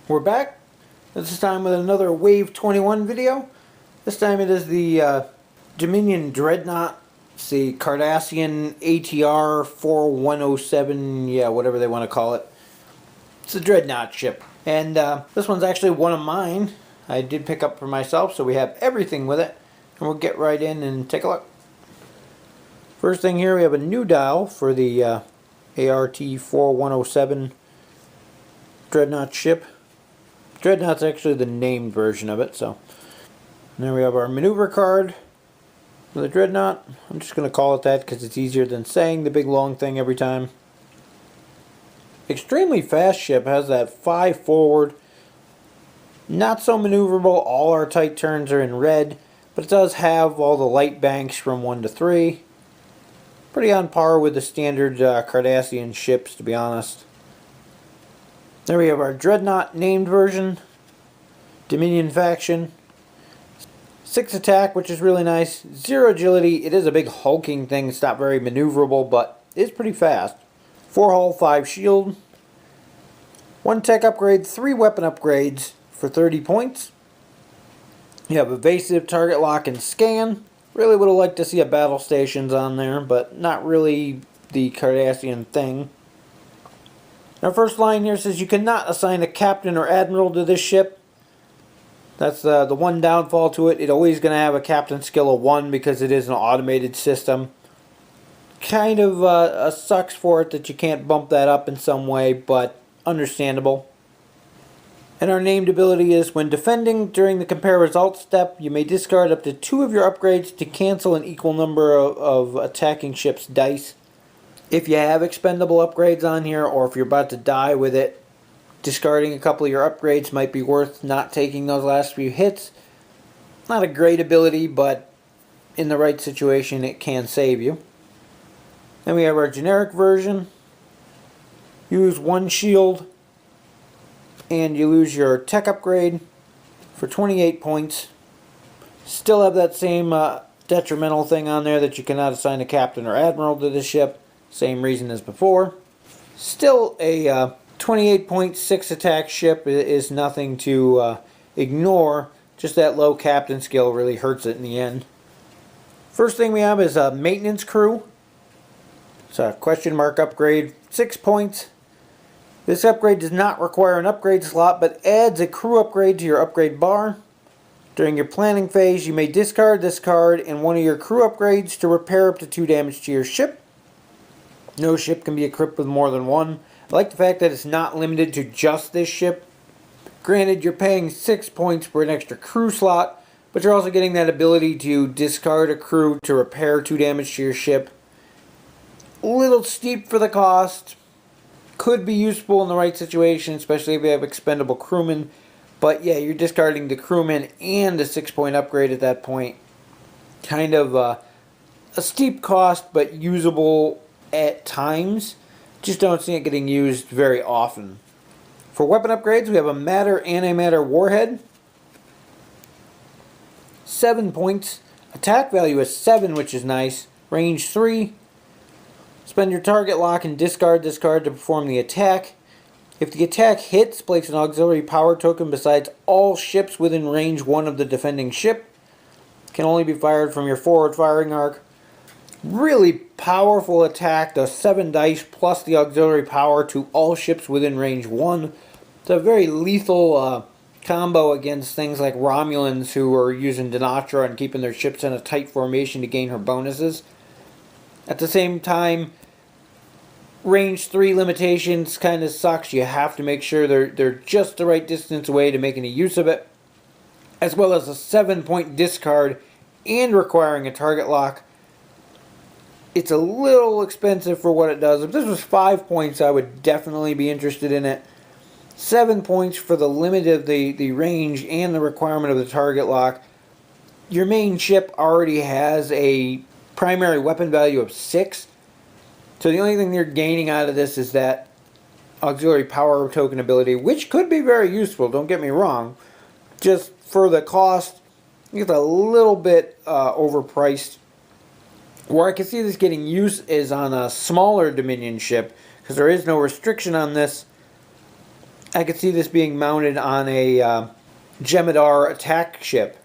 We're back. This time with another Wave 21 video. This time it is the Dominion Dreadnought. It's the Cardassian ATR 4107, yeah, whatever they want to call it. It's a Dreadnought ship. And this one's actually one of mine. I did pick up for myself, so we have everything with it. And we'll get right in and take a look. First thing here, we have a new dial for the ART 4107 Dreadnought ship. Dreadnought's actually the named version of it, so. And there we have our maneuver card for the Dreadnought. I'm just going to call it that because it's easier than saying the big long thing every time. Extremely fast ship, has that 5 forward. Not so maneuverable, all our tight turns are in red, but it does have all the light banks from 1 to 3. Pretty on par with the standard Cardassian ships, to be honest. There we have our Dreadnought named version, Dominion faction, 6 attack, which is really nice, 0 agility. It is a big hulking thing. It's not very maneuverable, but it's pretty fast. 4 hull, 5 shield, 1 tech upgrade, 3 weapon upgrades for 30 points. You have evasive, target lock, and scan. Really would have liked to see a battle stations on there, but not really the Cardassian thing. Our first line here says you cannot assign a captain or admiral to this ship. That's the one downfall to it. It's always going to have a captain skill of 1 because it is an automated system. Kind of sucks for it that you can't bump that up in some way, but understandable. And our named ability is when defending during the compare results step, you may discard up to 2 of your upgrades to cancel an equal number of attacking ships' dice. If you have expendable upgrades on here, or if you're about to die with it, discarding a couple of your upgrades might be worth not taking those last few hits. Not a great ability, but in the right situation it can save you. Then we have our generic version. Use 1 shield, and you lose your tech upgrade for 28 points. Still have that same detrimental thing on there that you cannot assign a captain or admiral to this ship. Same reason as before. Still a 28.6 attack ship is nothing to ignore. Just that low captain skill really hurts it in the end. First thing we have is a maintenance crew. It's a question mark upgrade, 6 points. This upgrade does not require an upgrade slot, but adds a crew upgrade to your upgrade bar. During your planning phase, you may discard this card and one of your crew upgrades to repair up to 2 damage to your ship. No ship can be equipped with more than 1. I like the fact that it's not limited to just this ship. Granted, you're paying 6 points for an extra crew slot, but you're also getting that ability to discard a crew to repair 2 damage to your ship. A little steep for the cost. Could be useful in the right situation, especially if you have expendable crewmen. But yeah, you're discarding the crewman and a 6-point upgrade at that point. Kind of a steep cost, but usable at times. Just don't see it getting used very often. For weapon upgrades, we have a matter antimatter warhead. 7 points. Attack value is 7, which is nice. Range 3. Spend your target lock and discard this card to perform the attack. If the attack hits, place an auxiliary power token besides all ships within range 1 of the defending ship. Can only be fired from your forward firing arc. Really powerful attack, does 7 dice plus the auxiliary power to all ships within range 1. It's a very lethal combo against things like Romulans who are using Dinatra and keeping their ships in a tight formation to gain her bonuses. At the same time, range 3 limitations kind of sucks. You have to make sure they're just the right distance away to make any use of it. As well as a 7-point discard and requiring a target lock. It's a little expensive for what it does. If this was 5 points, I would definitely be interested in it. 7 points for the limit of the range and the requirement of the target lock. Your main ship already has a primary weapon value of 6. So the only thing they're gaining out of this is that auxiliary power token ability, which could be very useful, don't get me wrong. Just for the cost, it's a little bit overpriced. Where I can see this getting used is on a smaller Dominion ship, because there is no restriction on this. I could see this being mounted on a Jem'Hadar attack ship.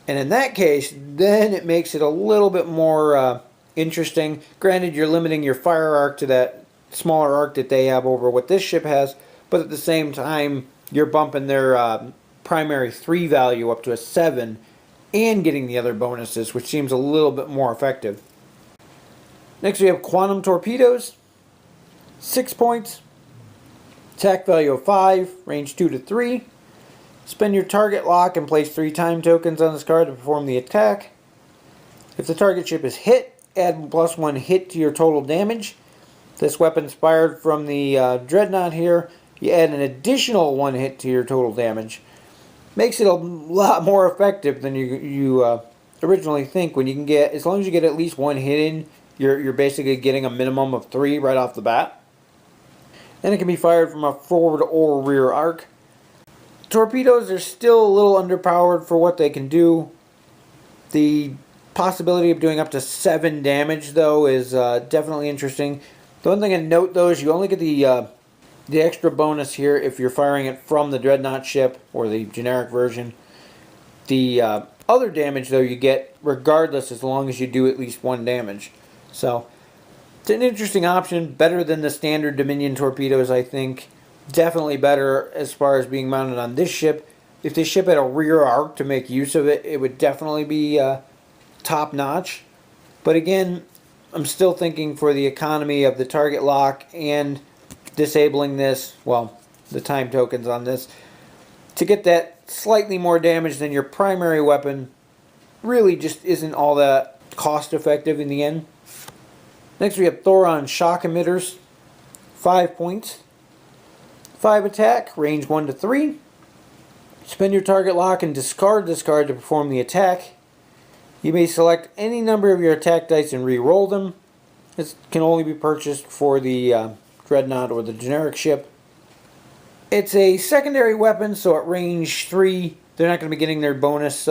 And in that case, then it makes it a little bit more interesting. Granted, you're limiting your fire arc to that smaller arc that they have over what this ship has, but at the same time, you're bumping their primary 3 value up to a 7 and getting the other bonuses, which seems a little bit more effective. Next, we have quantum torpedoes. 6 points. Attack value of 5, range 2 to 3. Spend your target lock and place 3 time tokens on this card to perform the attack. If the target ship is hit, add +1 hit to your total damage. This weapon's fired from the Dreadnought here. You add an additional 1 hit to your total damage. Makes it a lot more effective than you originally think. When you can get, as long as you get at least 1 hit in, you're basically getting a minimum of 3 right off the bat. And it can be fired from a forward or rear arc. Torpedoes are still a little underpowered for what they can do. The possibility of doing up to 7 damage, though, is definitely interesting. The one thing to note, though, is you only get the extra bonus here if you're firing it from the Dreadnought ship or the generic version. The other damage, though, you get regardless as long as you do at least 1 damage. So, it's an interesting option. Better than the standard Dominion torpedoes, I think. Definitely better as far as being mounted on this ship. If this ship had a rear arc to make use of it, it would definitely be top notch. But again, I'm still thinking for the economy of the target lock and disabling this, well, the time tokens on this, to get that slightly more damage than your primary weapon really just isn't all that cost effective in the end. Next we have Thoron shock emitters. 5 points. 5 attack, range 1 to 3. Spend your target lock and discard this card to perform the attack. You may select any number of your attack dice and re-roll them. This can only be purchased for the Dreadnought or the generic ship. It's a secondary weapon, so at range 3, they're not going to be getting their bonus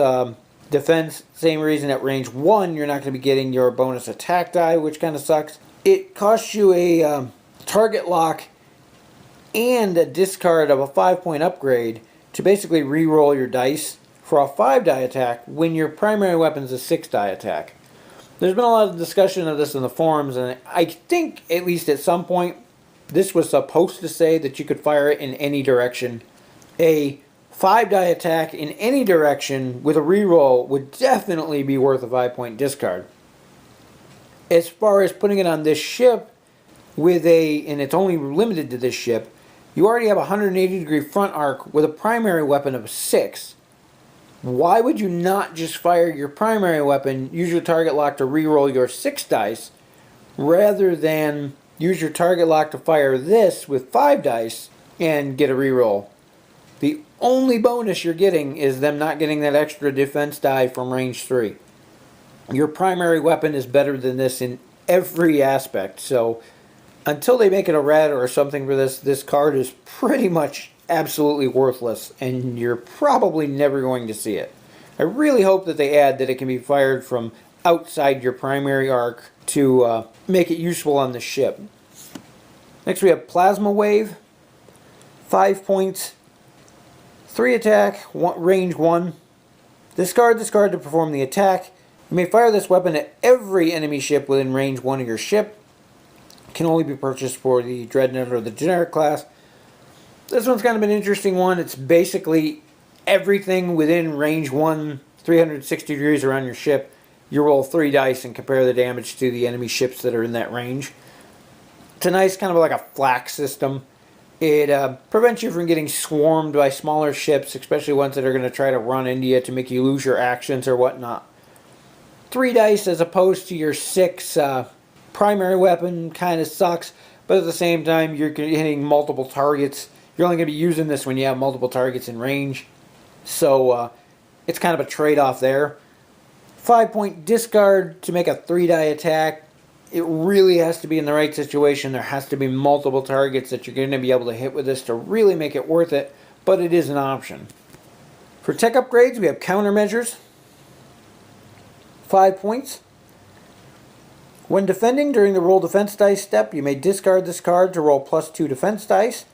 defense. Same reason at range 1, you're not going to be getting your bonus attack die, which kind of sucks. It costs you a target lock and a discard of a 5-point upgrade to basically re-roll your dice for a 5-die attack when your primary weapon is a 6-die attack. There's been a lot of discussion of this in the forums, and I think at least at some point this was supposed to say that you could fire it in any direction. A 5-die attack in any direction with a re-roll would definitely be worth a 5-point discard. As far as putting it on this ship, and it's only limited to this ship, you already have a 180-degree front arc with a primary weapon of 6. Why would you not just fire your primary weapon, use your target lock to re-roll your 6 dice, rather than use your target lock to fire this with 5 dice and get a re-roll? The only bonus you're getting is them not getting that extra defense die from range 3. Your primary weapon is better than this in every aspect, so until they make it a red or something for this card is pretty much absolutely worthless, and you're probably never going to see it. I really hope that they add that it can be fired from outside your primary arc to make it useful on the ship. Next we have Plasma Wave. 5 points. 3 attack, range 1. Discard this card to perform the attack. You may fire this weapon at every enemy ship within range 1 of your ship. Can only be purchased for the Dreadnought or the generic class. This one's kind of an interesting one. It's basically everything within range 1, 360 degrees around your ship. You roll 3 dice and compare the damage to the enemy ships that are in that range. It's a nice kind of like a flak system. It prevents you from getting swarmed by smaller ships, especially ones that are going to try to run into you to make you lose your actions or whatnot. 3 dice as opposed to your 6 primary weapon kind of sucks, but at the same time you're hitting multiple targets. You're only going to be using this when you have multiple targets in range, so it's kind of a trade-off there. 5-point discard to make a 3-die attack. It really has to be in the right situation. There has to be multiple targets that you're going to be able to hit with this to really make it worth it, but it is an option. For tech upgrades, we have countermeasures. 5 points. When defending during the roll defense dice step, you may discard this card to roll +2 defense dice.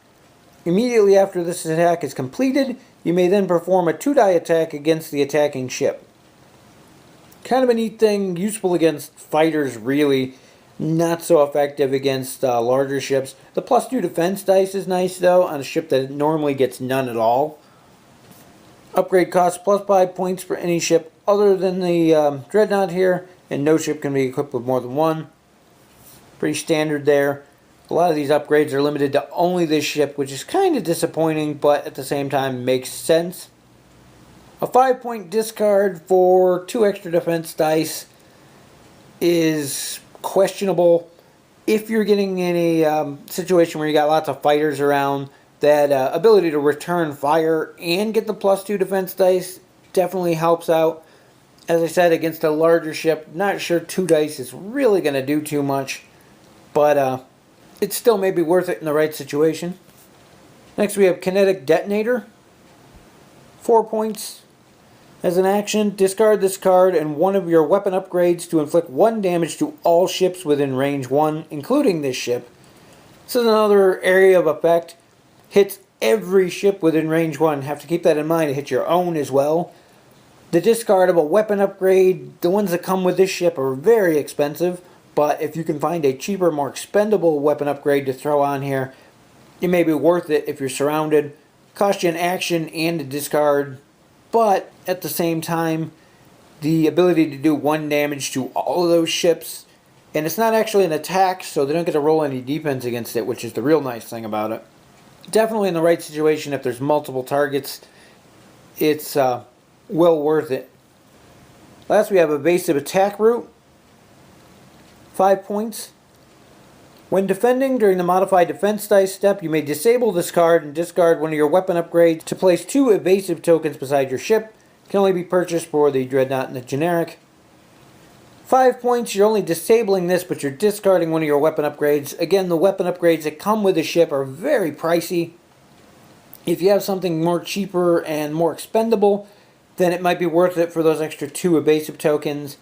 Immediately after this attack is completed, you may then perform a 2-die attack against the attacking ship. Kind of a neat thing, useful against fighters really, not so effective against larger ships. The +2 defense dice is nice though on a ship that normally gets none at all. Upgrade costs +5 points for any ship other than the Dreadnought here, and no ship can be equipped with more than one. Pretty standard there. A lot of these upgrades are limited to only this ship, which is kind of disappointing, but at the same time makes sense. A 5-point discard for 2 extra defense dice is questionable. If you're getting in a situation where you got lots of fighters around, that ability to return fire and get the +2 defense dice definitely helps out. As I said, against a larger ship, not sure 2 dice is really going to do too much, but it still may be worth it in the right situation. Next we have Kinetic Detonator. 4 points. As an action, discard this card and one of your weapon upgrades to inflict 1 damage to all ships within range 1, including this ship. This is another area of effect. Hits every ship within range 1. Have to keep that in mind. It hits your own as well. The discard of a weapon upgrade, the ones that come with this ship are very expensive, but if you can find a cheaper, more expendable weapon upgrade to throw on here, it may be worth it if you're surrounded. Cost you an action and a discard, but at the same time, the ability to do 1 damage to all of those ships, and it's not actually an attack, so they don't get to roll any defense against it, which is the real nice thing about it. Definitely in the right situation, if there's multiple targets, it's well worth it. Last we have a Vase of Attack route. 5 points. When defending during the modified defense dice step, you may disable this card and discard one of your weapon upgrades to place 2 evasive tokens beside your ship. Can only be purchased for the Dreadnought and the generic. 5 points, you're only disabling this, but you're discarding one of your weapon upgrades. Again, the weapon upgrades that come with the ship are very pricey. If you have something more cheaper and more expendable, then it might be worth it for those extra 2 evasive tokens.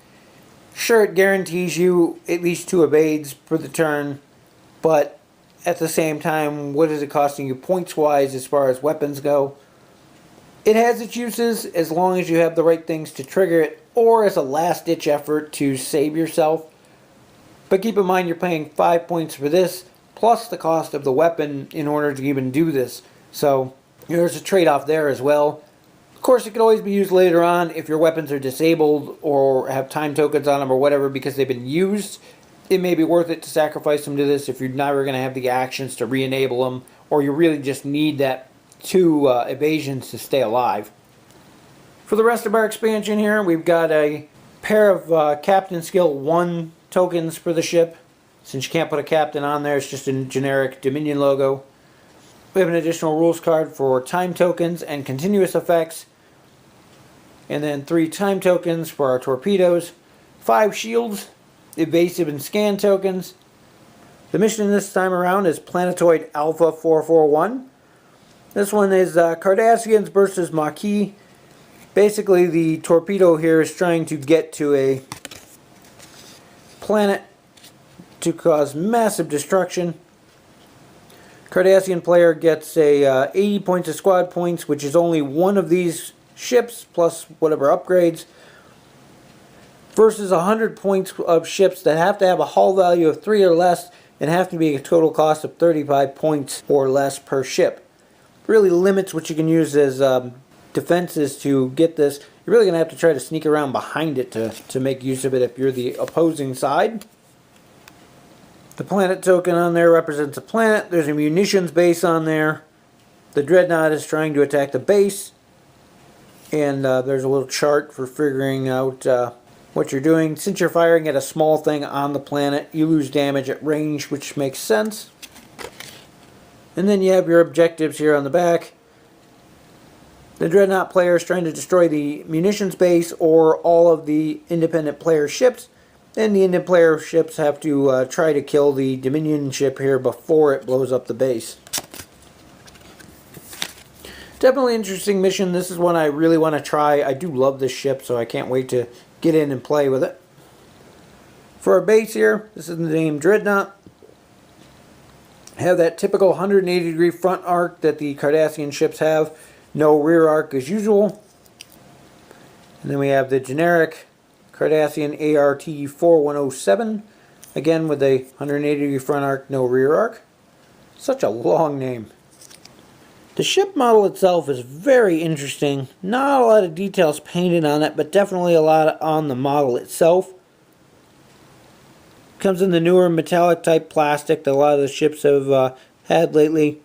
Sure, it guarantees you at least 2 evades for the turn, but at the same time, what is it costing you points-wise as far as weapons go? It has its uses as long as you have the right things to trigger it, or as a last-ditch effort to save yourself. But keep in mind you're paying 5 points for this, plus the cost of the weapon in order to even do this. So there's a trade-off there as well. Of course, it could always be used later on if your weapons are disabled or have time tokens on them or whatever because they've been used. It may be worth it to sacrifice them to this if you're never going to have the actions to re-enable them, or you really just need that 2 evasions to stay alive. For the rest of our expansion here, we've got a pair of Captain Skill 1 tokens for the ship. Since you can't put a captain on there, it's just a generic Dominion logo. We have an additional rules card for time tokens and continuous effects. And then 3 time tokens for our torpedoes. 5 shields, evasive and scan tokens. The mission this time around is Planetoid Alpha 441. This one is Cardassians versus Maquis. Basically, the torpedo here is trying to get to a planet to cause massive destruction. Cardassian player gets a 80 points of squad points, which is only one of these ships plus whatever upgrades, versus 100 points of ships that have to have a hull value of 3 or less and have to be a total cost of 35 points or less per ship. Really limits what you can use as defenses to get this. You're really going to have to try to sneak around behind it to make use of it if you're the opposing side. The planet token on there represents a planet. There's a munitions base on there. The Dreadnought is trying to attack the base. And there's a little chart for figuring out what you're doing. Since you're firing at a small thing on the planet, you lose damage at range, which makes sense. And then you have your objectives here on the back. The Dreadnought player is trying to destroy the munitions base or all of the independent player ships. And the independent player ships have to try to kill the Dominion ship here before it blows up the base. Definitely interesting mission. This is one I really want to try. I do love this ship, so I can't wait to get in and play with it. For our base here, this is the name Dreadnought. Have that typical 180 degree front arc that the Cardassian ships have. No rear arc as usual. And then we have the generic Cardassian ART-4107. Again with a 180 degree front arc, no rear arc. Such a long name. The ship model itself is very interesting. Not a lot of details painted on it, but definitely a lot on the model itself. Comes in the newer metallic type plastic that a lot of the ships have had lately.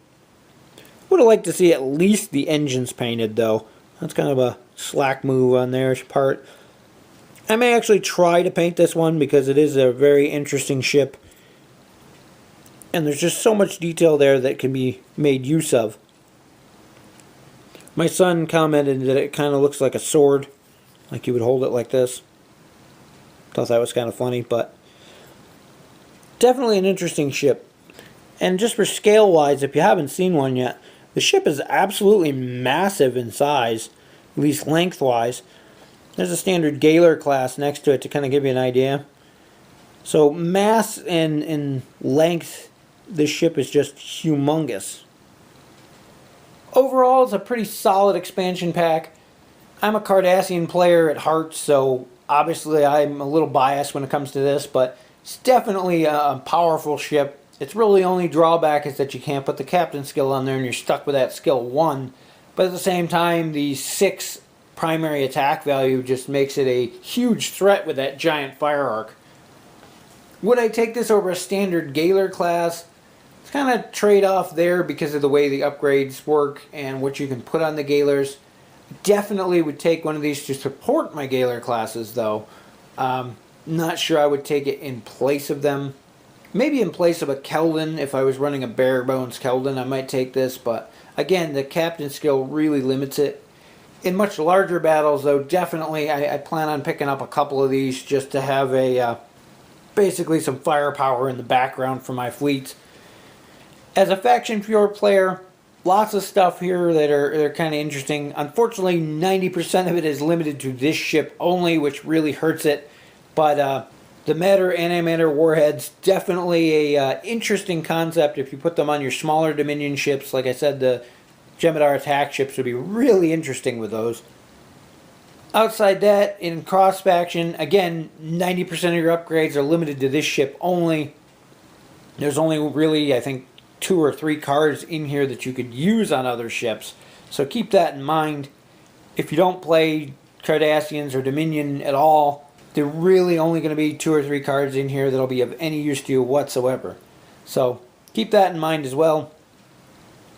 Would have liked to see at least the engines painted though. That's kind of a slack move on their part. I may actually try to paint this one because it is a very interesting ship. And there's just so much detail there that can be made use of. My son commented that it kind of looks like a sword. Like you would hold it like this. Thought that was kind of funny, but definitely an interesting ship. And just for scale wise, if you haven't seen one yet, the ship is absolutely massive in size, at least lengthwise. There's a standard Galer class next to it to kind of give you an idea. So mass and length, this ship is just humongous. Overall, it's a pretty solid expansion pack. I'm a Cardassian player at heart, so obviously I'm a little biased when it comes to this, but it's definitely a powerful ship. Its really only drawback is that you can't put the captain skill on there and you're stuck with that skill 1. But at the same time, the 6 primary attack value just makes it a huge threat with that giant fire arc. Would I take this over a standard Galer class? It's kind of trade-off there because of the way the upgrades work and what you can put on the Galers. Definitely would take one of these to support my Galer classes though. Not sure I would take it in place of them. Maybe in place of a Keldon. If I was running a bare bones Keldon, I might take this, but again, the captain skill really limits it. In much larger battles though, definitely I plan on picking up a couple of these just to have a basically some firepower in the background for my fleets. As a faction pure player, lots of stuff here that are kind of interesting. Unfortunately, 90% of it is limited to this ship only, which really hurts it. But the matter antimatter warheads, definitely a interesting concept if you put them on your smaller Dominion ships. Like I said, the Jem'Hadar attack ships would be really interesting with those. Outside that, in cross faction, again, 90% of your upgrades are limited to this ship only. There's only really, I think, 2 or 3 cards in here that you could use on other ships. So keep that in mind. If you don't play Cardassians or Dominion at all, there are really only going to be 2 or 3 cards in here that'll be of any use to you whatsoever. So keep that in mind as well.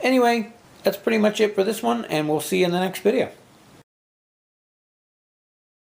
Anyway, that's pretty much it for this one, and we'll see you in the next video.